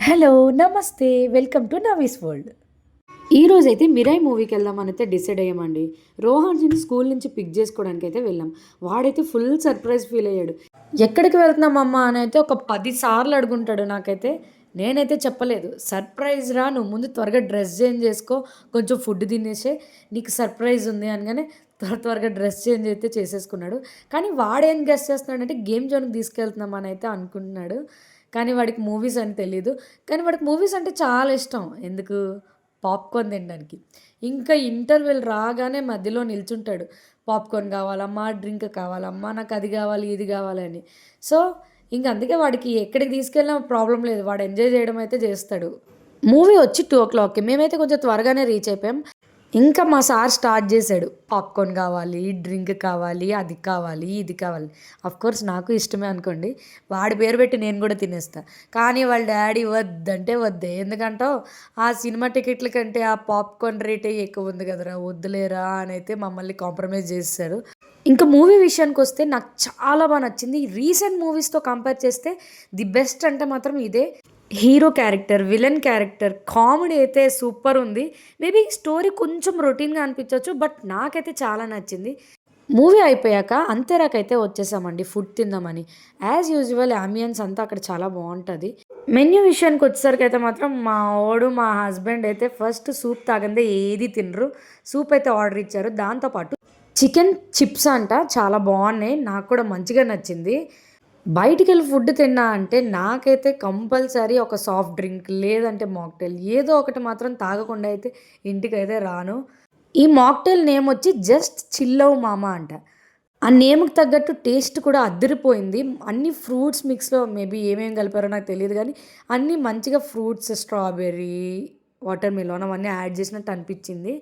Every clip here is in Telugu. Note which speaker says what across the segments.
Speaker 1: హలో! నమస్తే. Welcome to Navi's world. ఈరోజైతే 'మిరాయ్' మూవీకి వెళ్దామనైతే డిసైడ్ అయ్యామండి. రోహన్‌ని స్కూల్ నుంచి పిక్ చేసుకోవడానికైతే వెళ్ళాం. వాడైతే ఫుల్ సర్ప్రైజ్ ఫీల్ అయ్యాడు. ఎక్కడికి వెళ్తున్నాం అమ్మా అనైతే ఒక 10 సార్లు అడుగుంటాడు నాకైతే. నేనైతే చెప్పలేదు. సర్ప్రైజ్ రా! నువ్వు ముందు త్వరగా డ్రెస్ చేంజ్ చేసుకో. కొంచెం ఫుడ్ తినేసేయి. నీకు సర్ప్రైజ్ ఉంది అనగానే త్వరగా డ్రెస్ చేంజ్ అయితే చేసేసుకున్నాడు. కానీ వాడేం గెస్ చేస్తున్నాడంటే గేమ్ జోన్‌కి తీసుకెళ్తున్నాం అనైతే అనుకుంటున్నాడు. కానీ వాడికి మూవీస్ అని తెలీదు. కానీ వాడికి మూవీస్ అంటే చాలా ఇష్టం. ఎందుకు? పాప్‌కార్న్ తినడానికి. ఇంకా ఇంటర్వెల్ రాగానే మధ్యలో నిల్చుంటాడు. పాప్‌కార్న్ కావాలమ్మా, డ్రింక్ కావాలమ్మా, నాకు అది కావాలి, ఇది కావాలి అని. సో, ఇంక అందుకే వాడికి ఎక్కడికి తీసుకెళ్ళినా ప్రాబ్లమ్ లేదు. వాడు ఎంజాయ్ చేయడం అయితే చేస్తాడు. మూవీ వచ్చి 2:00కి. మేమైతే కొంచెం త్వరగానే రీచ్ అయిపోయాం. ఇంకా మా సార్ స్టార్ట్ చేశాడు. పాప్‌కార్న్ కావాలి, డ్రింక్ కావాలి, అది కావాలి, ఇది కావాలి. ఆఫ్‌కోర్స్ నాకు ఇష్టమే అనుకోండి. వాడి పేరు పెట్టి నేను కూడా తినేస్తా. కానీ వాళ్ళ డ్యాడీ వద్దంటే వద్దే. ఎందుకంటావు, ఆ సినిమా టికెట్ల కంటే ఆ పాప్‌కార్న్ రేటే ఎక్కువ ఉంది కదరా! వద్దులేరా అనైతే మమ్మల్ని కాంప్రమైజ్ చేసేసారు. ఇంకా మూవీ విషయానికొస్తే నాకు చాలా నచ్చింది. రీసెంట్ మూవీస్‌తో కంపేర్ చేస్తే ది బెస్ట్ అంటే మాత్రం ఇదే. Hero character, villain character, comedy అయితే సూపర్ ఉంది. మేబీ స్టోరీ కొంచెం రొటీన్‌గా అనిపించొచ్చు. బట్ నాకైతే చాలా నచ్చింది. మూవీ అయిపోయాక అంతేరాకైతే వచ్చేసామండి ఫుడ్ తిందామని. యాజ్ యూజువల్ యాంబియన్స్ అంతా అక్కడ చాలా బావుంటది. మెన్యూ విషయానికి వచ్చేసరికైతే మాత్రం మా వోడు, మా హస్బెండ్ అయితే ఫస్ట్ సూప్ తాగందే ఏది తినరు. సూప్ అయితే ఆర్డర్ ఇచ్చారు. దాంతో పాటు చికెన్ చిప్స్ అంట చాలా బావున్నాయి. నాకు కూడా మంచిగా నచ్చింది. బయటికెళ్ళి ఫుడ్ తిన్నా అంటే నాకైతే కంపల్సరీ ఒక సాఫ్ట్ డ్రింక్ లేదంటే మాక్టైల్ ఏదో ఒకటి మాత్రం తాగకుండా అయితే ఇంటికైతే రాను. ఈ మాక్టైల్ నేమ్ వచ్చి జస్ట్ చిల్లవ్ మామ అంట. ఆ నేమ్‌కి తగ్గట్టు టేస్ట్ కూడా అదిరిపోయింది. అన్ని ఫ్రూట్స్ మిక్స్‌లో మేబీ ఏమేమి కలిపారో నాకు తెలీదు గానీ అన్నీ మంచిగా ఫ్రూట్స్ స్ట్రాబెర్రీ, వాటర్ మిలన్ అవన్నీ యాడ్ చేసినట్టు అనిపించింది.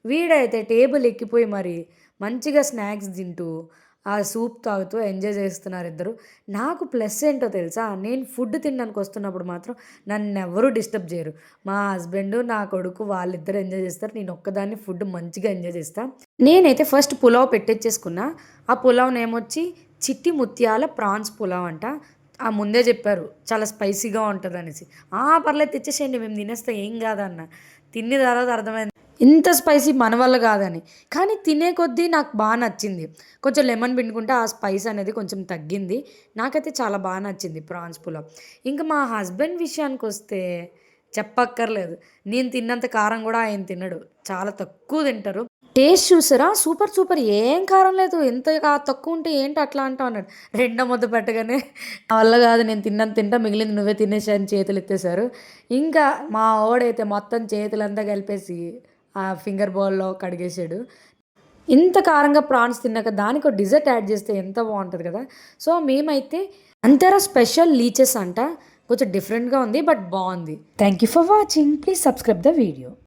Speaker 1: వీడైతే టేబుల్ ఎక్కిపోయి మరి మంచిగా స్నాక్స్ తింటూ ఆ సూప్ తాగుతూ ఎంజాయ్ చేస్తున్నారిద్దరు. నాకు ప్లస్ ఏంటో తెలుసా? నేను ఫుడ్ తినడానికి వస్తున్నప్పుడు మాత్రం నన్నెవ్వరూ డిస్టర్బ్ చేయరు. మా హస్బెండు, నా కొడుకు వాళ్ళిద్దరూ ఎంజాయ్ చేస్తారు. నేను ఒక్కదాన్ని ఫుడ్ మంచిగా ఎంజాయ్ చేస్తా. నేనైతే ఫస్ట్ పులావ్ పెట్టిచ్చేసుకున్నా. ఆ పులావ్ నేమొచ్చి చిట్టి ముత్యాల ప్రాన్స్ పులావ్ అంట. ముందే చెప్పారు చాలా స్పైసీగా ఉంటదనేసి. పర్లేదు తెచ్చేసేయండి మేము తినేస్తాం ఏం కాదన్నా. తిన్న తర్వాత అర్థమైంది ఇంత స్పైసీ మన వల్ల కాదని. కానీ తినే కొద్దీ నాకు నచ్చింది. కొంచెం లెమన్ పిండుకుంటే ఆ స్పైస్ అనేది కొంచెం తగ్గింది. నాకైతే చాలా నచ్చింది ప్రాన్స్ పులావ్. ఇంకా మా హస్బెండ్ విషయానికొస్తే చెప్పక్కర్లేదు. నేను తిన్నంత కారం కూడా ఆయన తినడు. చాలా తక్కువ తింటారు. టేస్ట్ చూసారా? సూపర్ సూపర్ ఏం కారం లేదు. ఎంత తక్కువ ఉంటే ఏంటి అట్లా అంటావు అన్నాడు. రెండో ముద్ద పెట్టగానే నా వల్ల కాదు నేను తిన్నంత తింటా మిగిలింది నువ్వే తినేసేయ్ అని చేతులు ఎత్తేసారు. ఇంకా మా వోడైతే మొత్తం చేతులంతా కలిపేసి ఆ ఫింగర్ బౌల్‌లో కడిగేసాడు. ఇంత కారంగా ప్రాన్స్ తిన్నాక దానికో డిజర్ట్ యాడ్ చేస్తే ఎంత బావుంటది కదా! సో, మేమైతే అంతేరా స్పెషల్ లీచెస్ అంట. కొంచెం డిఫరెంట్‌గా ఉంది. బట్ బావుంది. Thank you for watching. Please subscribe the video.